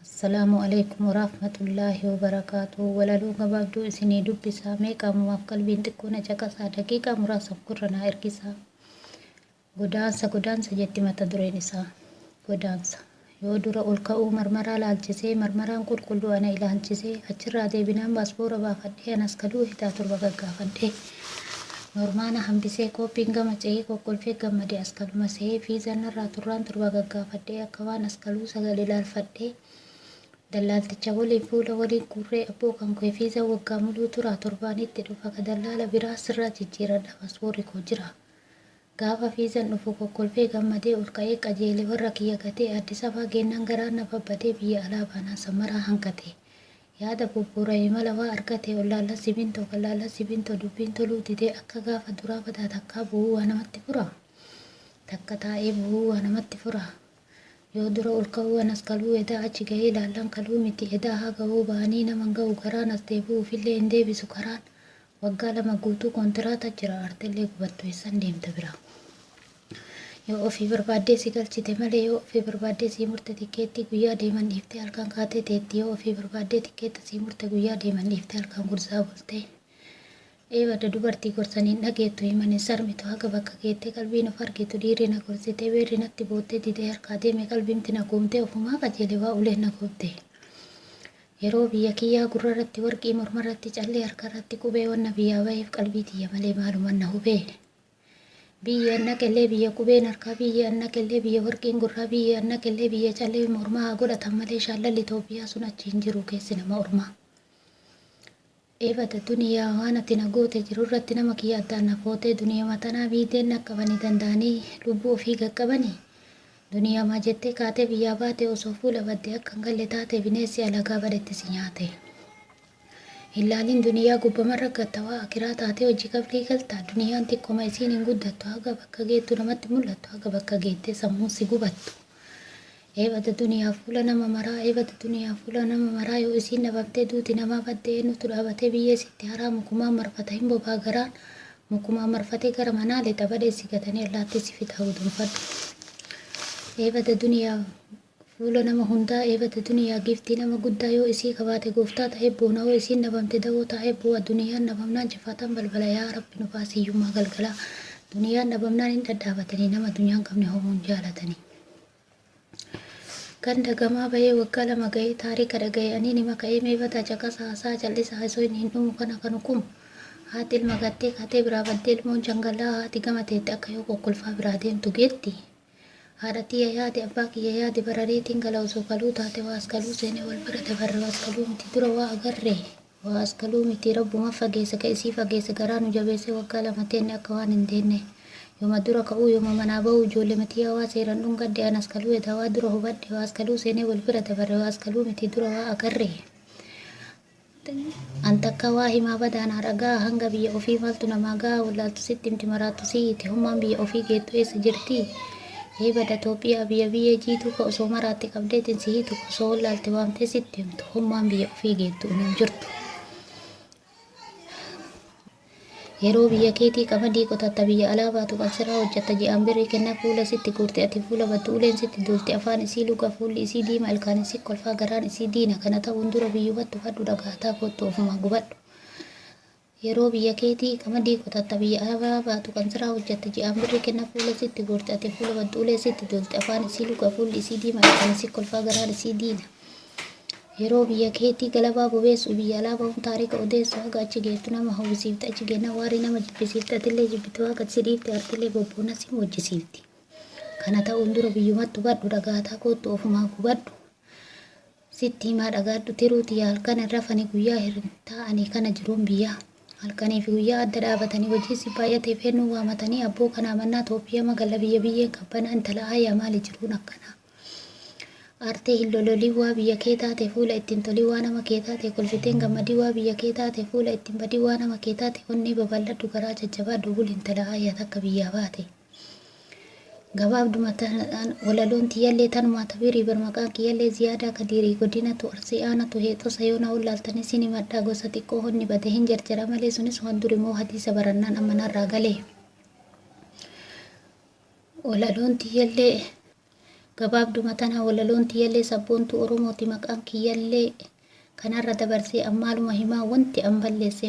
Assalamualaikum warahmatullahi wabarakatuh. Walaluu gabaabduu isinii dubbisaa meeqaamumaaf qalbiin xiqqoon caqasaa daqiiqaa muraasaaf gurra naa ergisaa. Godaansa jetti mata dureen isaa. Godaansa yoo dura ol ka'uu marmaraa laalchisee marmaraan qulqulluu ana ilaalchisee achirraa deebinaan baaspoora baafadhee anas kaluu hitaa torba gaggaafadhee normaana hambisee kooppiin gama ce'ee kokkolfee gammadee as kaluma se'ee fiizanarraa turraan torba gaggaafadhee akka waan as kaluu sagalee ilaalfadhee dallaalticha waliin fuula waliin kurree abboo kan koo fiiza waggaa muluu turaa torbaanitti dhufa ka dallaala biraa sirraa jijjiiradha baaspoorri koo jira. Gaafa fiizan dhufu kokkolfee gammadee ol ka'ee qajeelee warra kiyya gatee Addis Ababaa geennaan garaan na babbadee biyya alaa baanaan samaraa hanqate. Yaada bubbura'ee mala waa argate ollaala simintoo dubbiin toluu didee akka gaafa duraa badaa takkaa bu'uu waa namatti fura. Takka taa'ee bu'uu waa namatti fura. Yoo dura ol ka'uu anas kaluu edaa achi gahee ilaallan kaluu miti edaa haa gahuu ba'anii naman ga'u garaan as deebi'uufillee hin deebisu karaan. Waggaa 2 guutuu kontiraata jira artellee gubattu eessan deemta bira. Yoo ofii barbaaddee si galchite malee yoo ofii barbaaddee sii murte tikeettii guyyaa deeman dhiiftee halkan kaatee teetti yoo ofii barbaaddee tikeetta sii murte guyyaa deeman dhiiftee halkan gursaa bulte. Eebada dubartii gorsaniin dhageettu himanii sarmitu haga bakka geettee qalbiin of argitu dhiirri na gorsitee beerri natti boottee didee harkaa deeme qalbiimti na goomtee ofumaa qajeele waa uleen na goobte. Yeroo biyya kiyyaa gurrarratti warqii mormarratti callee harkarratti qubee wanna biyyaa baheef qalbii tiyya malee maaluman na hubee. Biyya annaqellee biyya qubeen harkaa biyya annaqellee biyya warqiin gurraa biyya annaqellee biyya callee mormaa haa godhatan malee shaallalli Itoophiyaa sun achi hin jiru keessi nama ormaa. Eebada duniyaa waan ati na goote jirurratti nama kiyya addaan na footee duniyaa matanaa biiteen naqqabanii danda'anii lubbuu ofii gaqqabanii. Duniyaa maa jettee kaatee biyyaa baate osoo fuula baddee akka hin galle taate bineensi alagaa badhetti si nyaate. Ilaalin duniyaa gubbamarra gattawaa akiraa taatee hojii kablii galtaa duniyaan xiqqoma isiin hin guddattu haga bakka geettu namatti mul'attu haga bakka geettee sammuun si gubattu. Eebada duniyaa fuula nama maraa yoo isiin dhabamtee duuti namaa baddee eenyutu dhaabatee biyyee sitti haraa mukumaan marfata hin bobaa garaan mukumaan marfatee gara manaa lexa badheessi gatanii allaattii si fixaa gudunfadhu. Eebada duniyaa fuula nama hundaa eebada duniyaa giftii nama guddaa yoo isii qabaate gooftaa ta'ee boona yoo isiin dhabamte dawoo ta'ee bu'a duniyaan dhabamnaan jifatan balbala yaa rabbi nu baasiyyummaa galgalaa duniyaan dhabamnaan hin dhadhaabatanii nama dunyaan qabne homuun jaalatanii. Ganda gamaa bahee waggaa 2 gahee taarika dhaga'ee ani nima ka'ee meebata caqasa haasaa callisaa osoo hin dhumu kana kan hukumu. Haati ilma gattee kaatee biraa baddee ilmoon jangalaa haati gamateetti akka yoo kokkolfaa biraa deemtu geetti. Haadha tiyya yaade abbaa kiyya yaade barareetiin gala osoo kaluu taate waa as kaluu seene wal bira dabarre waa as kaluu miti dura waa agarre waa as kaluu miti rabbuma fageesse ka isii fageesse garaa nu jabeesse waggaa 2 teenne akka waan hin deenne. Yooma dura ka'uu yooma manaa ba'uu ijoollee matii waa seeran dhungadde anas kaluu edaa waa dura hubadde waa as kaluu seenee wal bira dabarre waa as kaluu miti dura waa agarre. Antakka waa himaa badaanaa dhagaa hanga biyya ofii maaltu namaa gahaa wallaaltu sitti himti maraattu siiti hummaan biyya ofii geettu eessa jirti. Eebada Itoophiyaa biyya jiituu ka osoo maraatti qabdeetiin si hiitu osoo wallaalte waamtee sitti himtu hummaan biyya ofii geettu hin jirtu. Yeroo biyya keetii qamadii qotatta biyya alaa baatu kan sirraa hojjetta je'an birrii kenna fuula sitti guurte ati fuula battu uleen sitti duulte afaan isii luga fuulli isii diima ilkaan isii kolfaa garaan isii diina kana ta'uun dura biyyuubattu fadhu dhagaataa kottu ofumaa gubadhu. Yeroo biyya keetii qamadii qotatta biyya alaa baatu kan sirraa hojjetta je'an birrii kenna fuula sitti guurte ati fuula battu ulee sitti duulte afaan isii luga fuulli isii diima ilkaan isii kolfaa garaan isii diina. Yeroo biyya keetii galabaa bobeessu biyya alaa ba'uun taarika odeessu haga achi geettu nama hawwisiifte achi geenna waarii nama jibbisiifte atillee jibbitu haga si dhiifte artillee bobboona si hojjisiifti. Kana ta'uun dura biyyumattu badhu dhagaataa kottu ofumaa gubadhu. Sitti himaa dhagaadhu tiruuti yaa halkan irra fani guyyaa hin taa'anii kana jiruun biyyaa. Halkanii fi guyyaa adda dhaabatanii hojii si baay'atee fennuu waamatanii abboo kanaa mannaa Itoophiyaa magaalaa biyyeen qabbanaa intala ayyaa maali jiruun akkanaa. Artee hin lololii waa biyya kee taate fuula ittiin tolii waa nama kee taate kolfiteen gammadii waa biyya kee taate fuula ittiin badii waa nama kee taate onni babal'adhu garaa jajjabaadhu bul intala ayyaa takka biyyaa baate. Gabaabduma walaloon tiyyallee tanumaa tabirii barmaqaan kiyyallee ziyaadaa kadiirii godinatu arsii aanatu heexosa yoona wallaaltanii sini maddaa gosa xiqqoo honni bade hin jarjara malee sunis waan duri moo hadiisa barannaan ammanarraa galee. Walaloon tiyyallee gabaabduma tana walaloon tiyyallee sabboontuu Oromooti maqaan kiyyallee kanarra dabarsee ammaaluma himaa wanti an balleesse